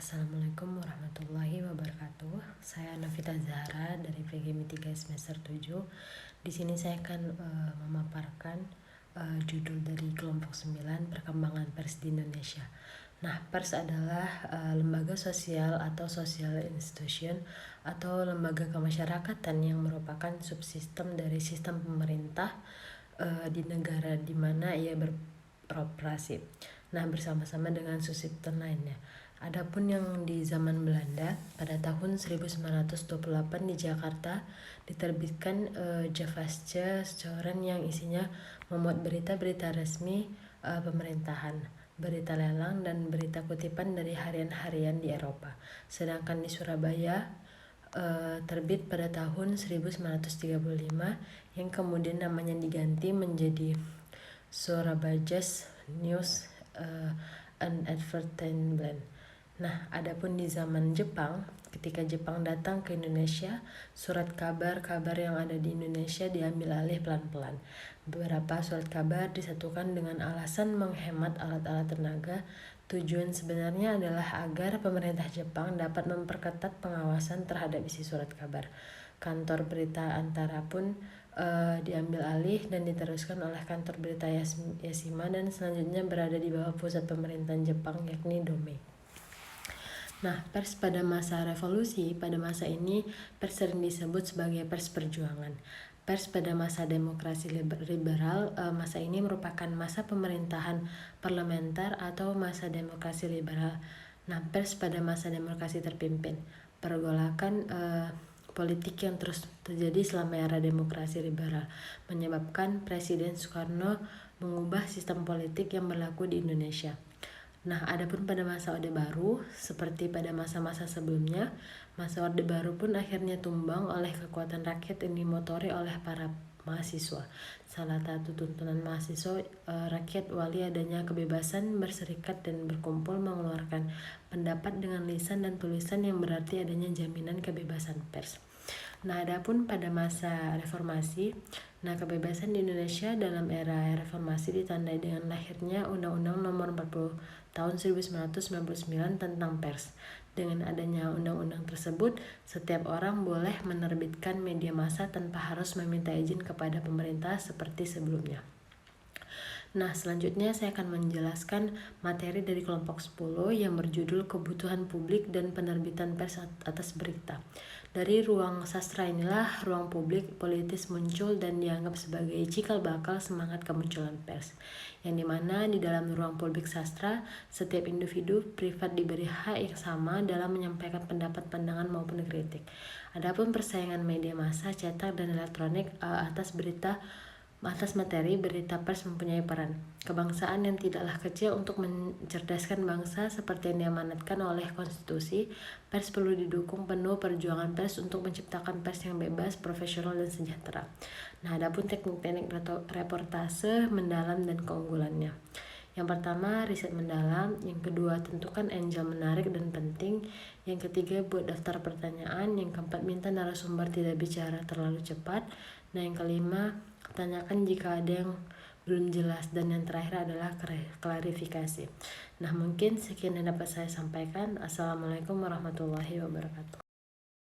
Assalamualaikum warahmatullahi wabarakatuh. Saya Nafita Zahra dari PGMI 3 semester 7. Di sini saya akan memaparkan judul dari kelompok 9, perkembangan pers di Indonesia. Nah, pers adalah lembaga sosial atau social institution atau lembaga kemasyarakatan yang merupakan subsistem dari sistem pemerintah di negara di mana ia beroperasi. Nah, bersama-sama dengan subsistem lainnya. Adapun yang di zaman Belanda, pada tahun 1928 di Jakarta diterbitkan Javasche Coren yang isinya memuat berita-berita resmi pemerintahan, berita lelang, dan berita kutipan dari harian-harian di Eropa. Sedangkan di Surabaya terbit pada tahun 1935 yang kemudian namanya diganti menjadi Surabajas News and Advertisement. Nah, adapun di zaman Jepang, ketika Jepang datang ke Indonesia, surat kabar-kabar yang ada di Indonesia diambil alih pelan-pelan. Beberapa surat kabar disatukan dengan alasan menghemat alat-alat tenaga. Tujuan sebenarnya adalah agar pemerintah Jepang dapat memperketat pengawasan terhadap isi surat kabar. Kantor berita Antara pun diambil alih dan diteruskan oleh kantor berita Yashima dan selanjutnya berada di bawah pusat pemerintahan Jepang yakni Domei. Nah, pers pada masa revolusi, pada masa ini pers sering disebut sebagai pers perjuangan. Pers pada masa demokrasi liberal, masa ini merupakan masa pemerintahan parlementer atau masa demokrasi liberal. Nah, pers pada masa demokrasi terpimpin, pergolakan politik yang terus terjadi selama era demokrasi liberal menyebabkan Presiden Soekarno mengubah sistem politik yang berlaku di Indonesia. Nah, adapun pada masa Orde Baru, seperti pada masa-masa sebelumnya, masa Orde Baru pun akhirnya tumbang oleh kekuatan rakyat yang dimotori oleh para mahasiswa. Salah satu tuntunan mahasiswa rakyat wali adanya kebebasan berserikat dan berkumpul mengeluarkan pendapat dengan lisan dan tulisan yang berarti adanya jaminan kebebasan pers. Nah, adapun pada masa reformasi, kebebasan di Indonesia dalam era reformasi ditandai dengan lahirnya Undang-Undang Nomor 40 Tahun 1999 tentang pers. Dengan adanya undang-undang tersebut, setiap orang boleh menerbitkan media massa tanpa harus meminta izin kepada pemerintah seperti sebelumnya. Nah, selanjutnya saya akan menjelaskan materi dari kelompok 10 yang berjudul Kebutuhan Publik dan Penerbitan Pers atas Berita. Dari ruang sastra inilah ruang publik politis muncul dan dianggap sebagai cikal bakal semangat kemunculan pers, yang dimana di dalam ruang publik sastra, setiap individu privat diberi hak yang sama dalam menyampaikan pendapat, pandangan maupun kritik. Adapun persaingan media massa cetak dan elektronik atas materi berita pers mempunyai peran kebangsaan yang tidaklah kecil untuk mencerdaskan bangsa seperti yang diamanatkan oleh konstitusi. Pers perlu didukung penuh perjuangan pers untuk menciptakan pers yang bebas, profesional, dan sejahtera. Nah, adapun teknik-teknik reportase mendalam dan keunggulannya. Yang pertama, riset mendalam. Yang kedua, tentukan angle menarik dan penting. Yang ketiga, buat daftar pertanyaan. Yang keempat, minta narasumber tidak bicara terlalu cepat. Nah, yang kelima, tanyakan jika ada yang belum jelas, dan yang terakhir adalah klarifikasi. Nah, mungkin sekian yang dapat saya sampaikan. Assalamualaikum warahmatullahi wabarakatuh.